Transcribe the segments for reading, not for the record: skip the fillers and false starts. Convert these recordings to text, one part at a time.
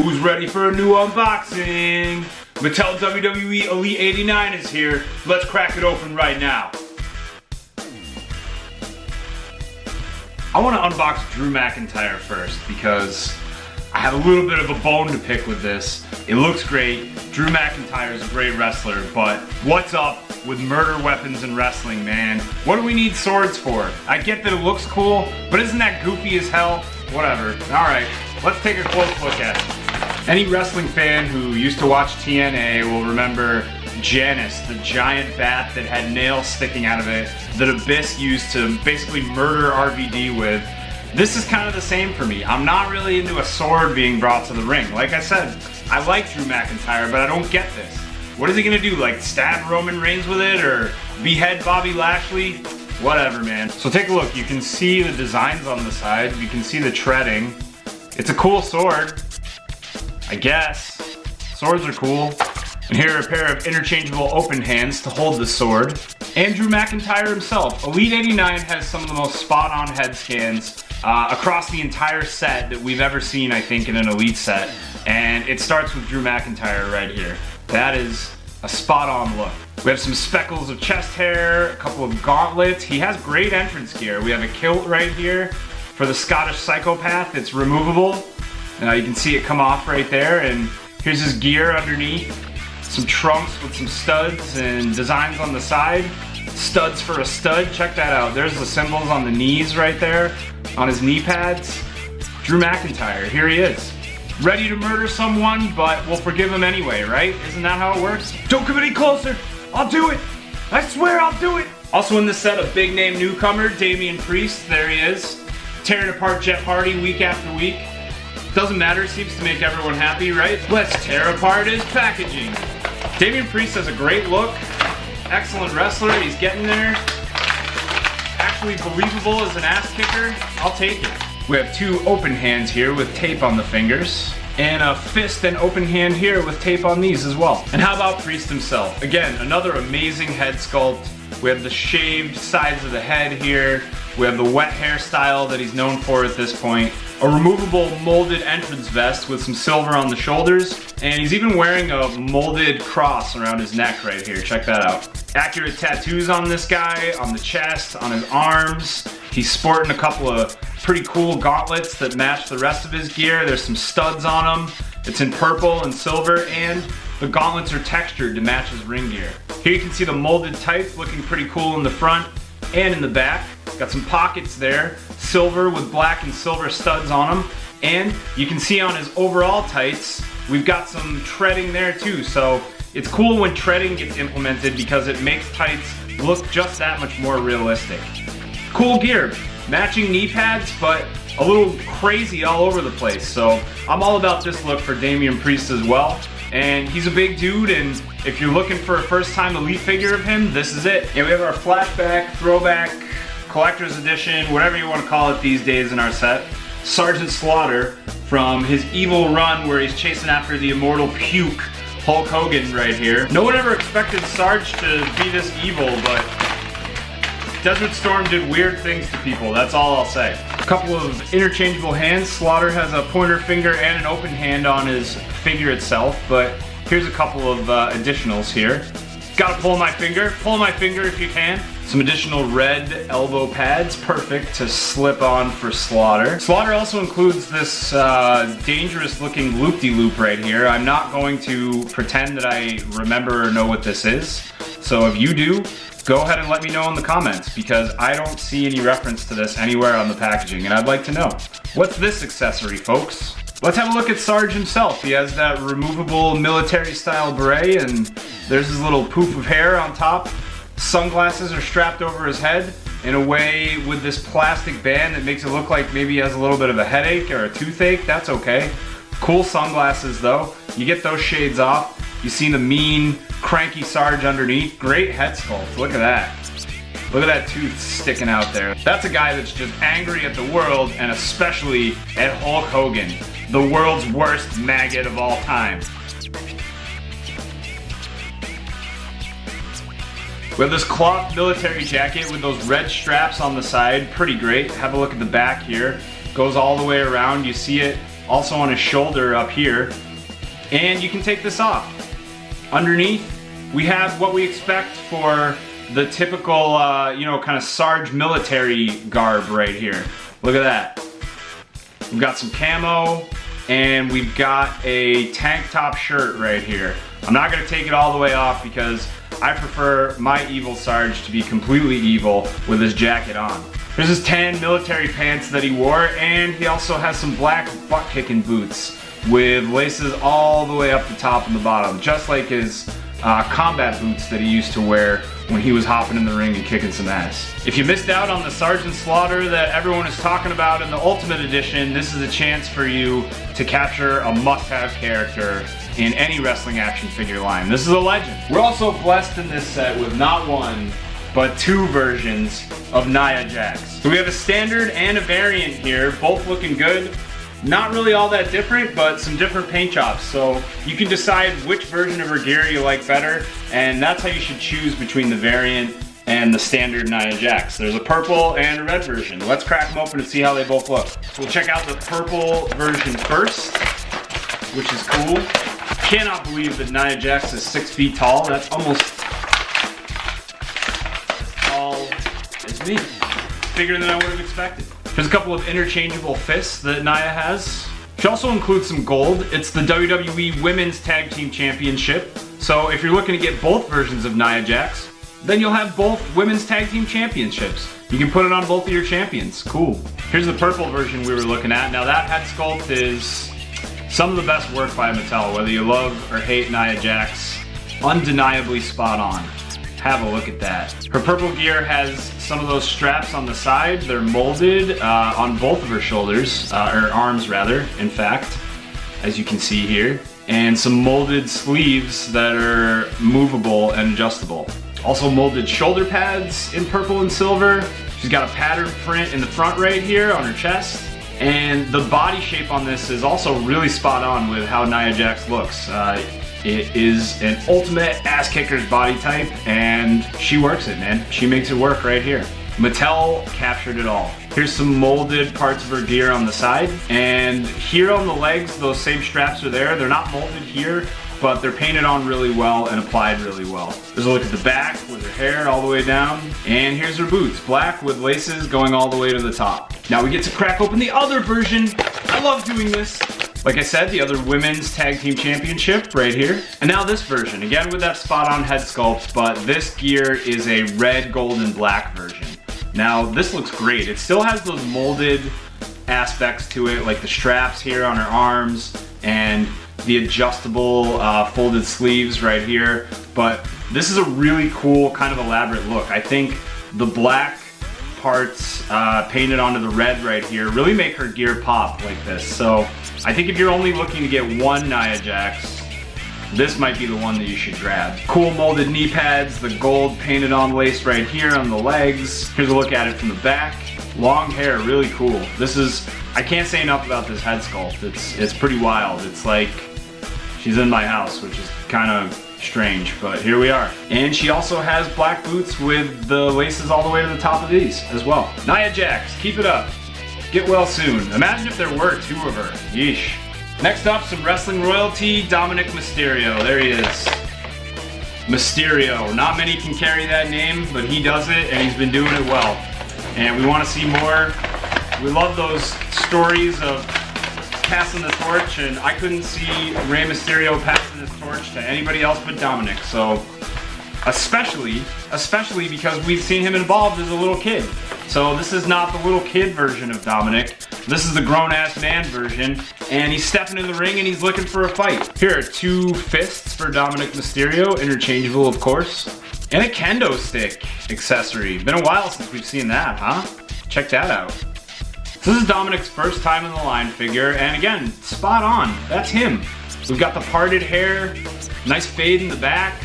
Who's ready for a new unboxing? Mattel WWE Elite 89 is here. Let's crack it open right now. I want to unbox Drew McIntyre first because I have a little bit of a bone to pick with this. It looks great. Drew McIntyre is a great wrestler, but what's up with murder weapons in wrestling, man? What do we need swords for? I get that it looks cool, but isn't that goofy as hell? Whatever. Alright, let's take a close look at it. Any wrestling fan who used to watch TNA will remember Janus, the giant bat that had nails sticking out of it that Abyss used to basically murder RVD with. This is kind of the same for me. I'm not really into a sword being brought to the ring. Like I said, I like Drew McIntyre, but I don't get this. What is he gonna do, like stab Roman Reigns with it or behead Bobby Lashley? Whatever, man. So take a look. You can see the designs on the side. You can see the treading. It's a cool sword, I guess. Swords are cool. And here are a pair of interchangeable open hands to hold the sword. And Drew McIntyre himself. Elite 89 has some of the most spot-on head scans across the entire set that we've ever seen, I think, in an Elite set. And it starts with Drew McIntyre right here. That is a spot-on look. We have some speckles of chest hair, a couple of gauntlets. He has great entrance gear. We have a kilt right here for the Scottish Psychopath. It's removable. You can see it come off right there. And here's his gear underneath. Some trunks with some studs and designs on the side. Studs for a stud. Check that out. There's the symbols on the knees right there, on his knee pads. Drew McIntyre, here he is. Ready to murder someone, but we'll forgive him anyway, right? Isn't that how it works? Don't come any closer. I'll do it. I swear I'll do it. Also in this set, a big name newcomer, Damian Priest. There he is. Tearing apart Jeff Hardy week after week. Doesn't matter, seems to make everyone happy, right? Let's tear apart his packaging. Damian Priest has a great look. Excellent wrestler, he's getting there. Actually believable as an ass kicker. I'll take it. We have two open hands here with tape on the fingers. And a fist and open hand here with tape on these as well. And how about Priest himself? Again, another amazing head sculpt. We have the shaved sides of the head here. We have the wet hairstyle that he's known for at this point. A removable molded entrance vest with some silver on the shoulders. And he's even wearing a molded cross around his neck right here. Check that out. Accurate tattoos on this guy, on the chest, on his arms. He's sporting a couple of pretty cool gauntlets that match the rest of his gear. There's some studs on them. It's in purple and silver, and the gauntlets are textured to match his ring gear. Here you can see the molded tights looking pretty cool in the front and in the back. Got some pockets there, silver with black and silver studs on them. And you can see on his overall tights, we've got some treading there too. So it's cool when treading gets implemented because it makes tights look just that much more realistic. Cool gear, matching knee pads, but a little crazy all over the place. So I'm all about this look for Damian Priest as well. And he's a big dude, and if you're looking for a first-time Elite figure of him, this is it. And we have our flashback, throwback, collector's edition, whatever you want to call it these days in our set. Sgt Slaughter from his evil run where he's chasing after the immortal puke Hulk Hogan right here. No one ever expected Sarge to be this evil, but Desert Storm did weird things to people, that's all I'll say. A couple of interchangeable hands. Slaughter has a pointer finger and an open hand on his figure itself, but here's a couple of additionals here. Gotta pull my finger if you can. Some additional red elbow pads, perfect to slip on for Slaughter. Slaughter also includes this dangerous looking loop-de-loop right here. I'm not going to pretend that I remember or know what this is, so if you do, go ahead and let me know in the comments because I don't see any reference to this anywhere on the packaging and I'd like to know. What's this accessory, folks? Let's have a look at Sarge himself. He has that removable military style beret and there's his little poof of hair on top. Sunglasses are strapped over his head in a way with this plastic band that makes it look like maybe he has a little bit of a headache or a toothache. That's okay. Cool sunglasses though. You get those shades off. You see the mean, cranky Sarge underneath. Great head sculpt. Look at that. Look at that tooth sticking out there. That's a guy that's just angry at the world and especially at Hulk Hogan, the world's worst maggot of all time. We have this cloth military jacket with those red straps on the side. Pretty great. Have a look at the back here. Goes all the way around. You see it also on his shoulder up here. And you can take this off. Underneath, we have what we expect for the typical, you know, kind of Sarge military garb right here. Look at that. We've got some camo, and we've got a tank top shirt right here. I'm not gonna take it all the way off because I prefer my evil Sarge to be completely evil with his jacket on. There's his tan military pants that he wore, and he also has some black butt-kicking boots with laces all the way up the top and the bottom, just like his combat boots that he used to wear when he was hopping in the ring and kicking some ass. If you missed out on the Sgt Slaughter that everyone is talking about in the Ultimate Edition, this is a chance for you to capture a must-have character in any wrestling action figure line. This is a legend. We're also blessed in this set with not one, but two versions of Nia Jax. So we have a standard and a variant here, both looking good. Not really all that different, but some different paint jobs. So you can decide which version of her gear you like better, and that's how you should choose between the variant and the standard Nia Jax. There's a purple and a red version. Let's crack them open and see how they both look. We'll check out the purple version first, which is cool. Cannot believe that Nia Jax is 6 feet tall. That's almost as tall as me. Bigger than I would have expected. There's a couple of interchangeable fists that Nia has. She also includes some gold. It's the WWE Women's Tag Team Championship. So if you're looking to get both versions of Nia Jax, then you'll have both Women's Tag Team Championships. You can put it on both of your champions. Cool. Here's the purple version we were looking at. Now that head sculpt is some of the best work by Mattel. Whether you love or hate Nia Jax, undeniably spot on. Have a look at that. Her purple gear has some of those straps on the side. They're molded on both of her shoulders, or arms rather, in fact, as you can see here. And some molded sleeves that are movable and adjustable. Also molded shoulder pads in purple and silver. She's got a pattern print in the front right here on her chest. And the body shape on this is also really spot on with how Nia Jax looks. It is an ultimate ass kicker's body type, and she works it, man. She makes it work right here. Mattel captured it all. Here's some molded parts of her gear on the side, and here on the legs, those same straps are there. They're not molded here, but they're painted on really well and applied really well. There's a look at the back with her hair all the way down, and here's her boots, black with laces going all the way to the top. Now we get to crack open the other version. I love doing this. Like I said, the other Women's Tag Team Championship right here. And now this version, again with that spot-on head sculpt, but this gear is a red, gold, and black version. Now this looks great. It still has those molded aspects to it, like the straps here on her arms and the adjustable folded sleeves right here. But this is a really cool kind of elaborate look. I think the black parts painted onto the red right here really make her gear pop like this. So I think if you're only looking to get one Nia Jax, this might be the one that you should grab. Cool molded knee pads, the gold painted on lace right here on the legs. Here's a look at it from the back. Long hair, really cool. This is, I can't say enough about this head sculpt. It's pretty wild. It's like she's in my house, which is kind of strange, but here we are. And she also has black boots with the laces all the way to the top of these as well. Nia Jax, keep it up. Get well soon. Imagine if there were two of her. Yeesh. Next up, some wrestling royalty, Dominik Mysterio. There he is. Mysterio. Not many can carry that name, but he does it, and he's been doing it well. And we want to see more. We love those stories of passing the torch, and I couldn't see Rey Mysterio passing his torch to anybody else but Dominik. So, especially because we've seen him involved as a little kid. So this is not the little kid version of Dominik. This is the grown-ass man version, and he's stepping in the ring and he's looking for a fight. Here are two fists for Dominik Mysterio, interchangeable of course, and a kendo stick accessory. Been a while since we've seen that, huh? Check that out. So this is Dominik's first time in the line figure, and again, spot on. That's him. We've got the parted hair, nice fade in the back.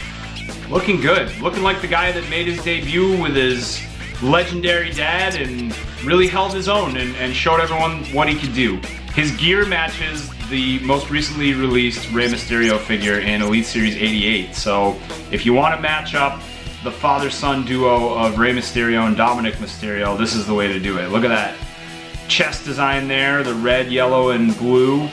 Looking good. Looking like the guy that made his debut with his legendary dad and really held his own and showed everyone what he could do. His gear matches the most recently released Rey Mysterio figure in Elite Series 88. So if you want to match up the father-son duo of Rey Mysterio and Dominik Mysterio, this is the way to do it. Look at that. chest design there, the red, yellow, and blue.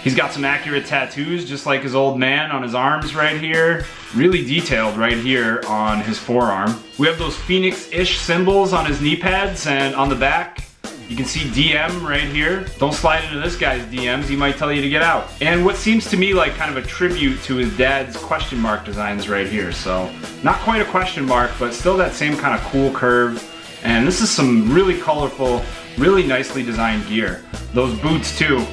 He's got some accurate tattoos, just like his old man, on his arms right here. Really detailed right here on his forearm. We have those Phoenix-ish symbols on his knee pads, and on the back, you can see DM right here. Don't slide into this guy's DMs, he might tell you to get out. And what seems to me like kind of a tribute to his dad's question mark designs right here. So, not quite a question mark, but still that same kind of cool curve. And this is some really colorful, really nicely designed gear. Those boots too.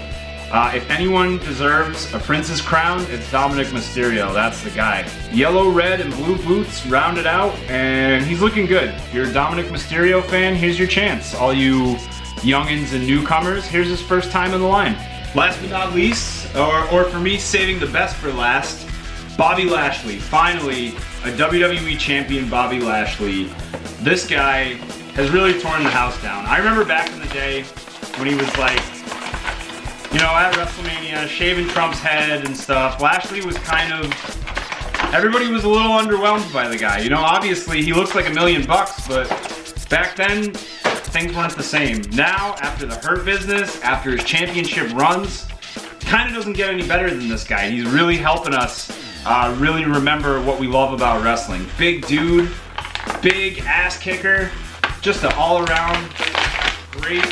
If anyone deserves a prince's crown, it's Dominik Mysterio. That's the guy. Yellow, red, and blue boots rounded out, and he's looking good. If you're a Dominik Mysterio fan, here's your chance. All you youngins and newcomers, here's his first time in the line. Last but not least, or for me, saving the best for last, Bobby Lashley. Finally, a WWE champion Bobby Lashley. This guy has really torn the house down. I remember back in the day when he was like, you know, at WrestleMania, shaving Trump's head and stuff. Lashley was kind of, everybody was a little underwhelmed by the guy. You know, obviously he looks like $1 million, but back then, things weren't the same. Now, after the Hurt Business, after his championship runs, kind of doesn't get any better than this guy. He's really helping us really remember what we love about wrestling. Big dude, big ass kicker, just an all-around great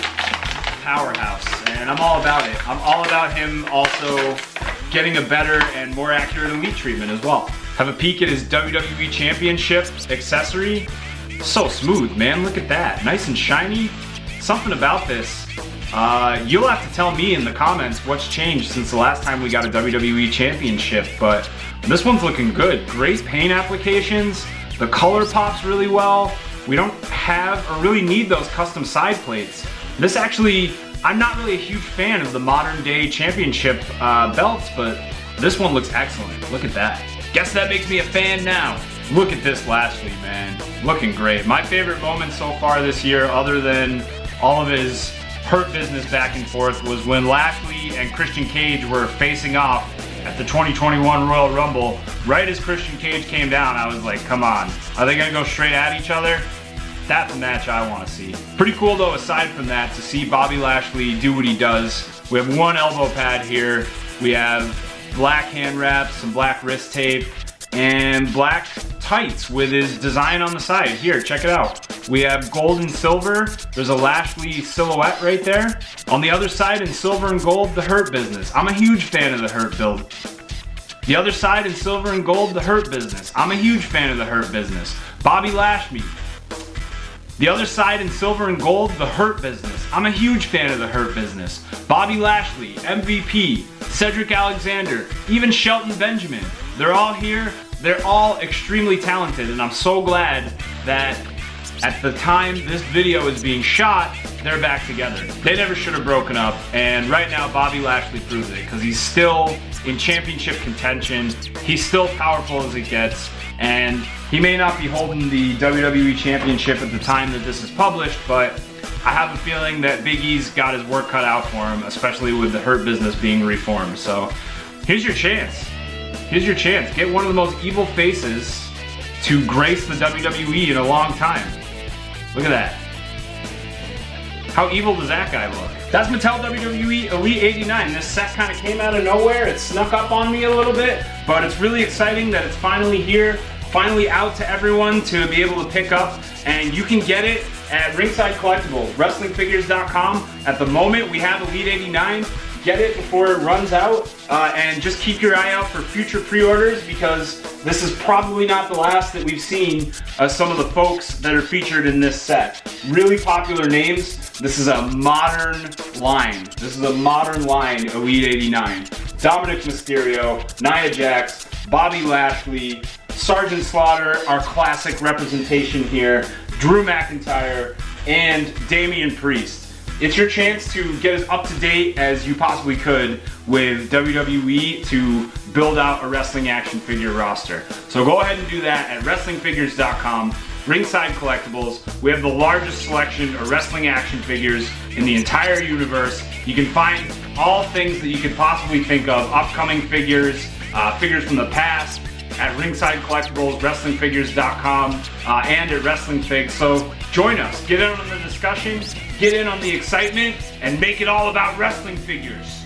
powerhouse, and I'm all about it. I'm all about him also getting a better and more accurate elite treatment as well. Have a peek at his WWE Championship accessory. So smooth, man, look at that. Nice and shiny. Something about this. You'll have to tell me in the comments what's changed since the last time we got a WWE Championship, but this one's looking good. Great paint applications. The color pops really well. We don't have or really need those custom side plates. This actually, I'm not really a huge fan of the modern day championship belts, but this one looks excellent. Look at that. Guess that makes me a fan now. Look at this Lashley, man. Looking great. My favorite moment so far this year, other than all of his Hurt Business back and forth, was when Lashley and Christian Cage were facing off at the 2021 Royal Rumble. Right as Christian Cage came down, I was like, come on. Are they gonna go straight at each other? That's a match I want to see. Pretty cool though, aside from that, to see Bobby Lashley do what he does. We have one elbow pad here. We have black hand wraps, some black wrist tape, and black tights with his design on the side. Here, check it out. We have gold and silver. There's a Lashley silhouette right there. On the other side in silver and gold, the Hurt Business. I'm a huge fan of the Hurt build. The other side in silver and gold, the Hurt Business. I'm a huge fan of the Hurt Business. Bobby Lashley. The other side in silver and gold, the Hurt Business. I'm a huge fan of the Hurt Business. Bobby Lashley, MVP, Cedric Alexander, even Shelton Benjamin. They're all here. They're all extremely talented, and I'm so glad that at the time this video is being shot, they're back together. They never should have broken up, and right now Bobby Lashley proves it, because he's still in championship contention. He's still powerful as it gets, and he may not be holding the WWE Championship at the time that this is published, but I have a feeling that Big E's got his work cut out for him, especially with the Hurt Business being reformed. So here's your chance. Here's your chance. Get one of the most evil faces to grace the WWE in a long time. Look at that. How evil does that guy look? That's Mattel WWE Elite 89. This set kind of came out of nowhere. It snuck up on me a little bit, but it's really exciting that it's finally here, finally out to everyone to be able to pick up, and you can get it at Ringside Collectibles, WrestlingFigures.com. At the moment, we have Elite 89. Get it before it runs out, and just keep your eye out for future pre-orders, because this is probably not the last that we've seen some of the folks that are featured in this set. Really popular names. This is a modern line. This is a modern line, Elite 89. Dominik Mysterio, Nia Jax, Bobby Lashley, Sgt Slaughter, our classic representation here, Drew McIntyre, and Damian Priest. It's your chance to get as up to date as you possibly could with WWE to build out a wrestling action figure roster. So go ahead and do that at WrestlingFigures.com. Ringside Collectibles. We have the largest selection of wrestling action figures in the entire universe. You can find all things that you could possibly think of, upcoming figures, figures from the past, at Ringside Collectibles, WrestlingFigures.com, and at WrestlingFig. So join us, get in on the discussion, get in on the excitement, and make it all about wrestling figures.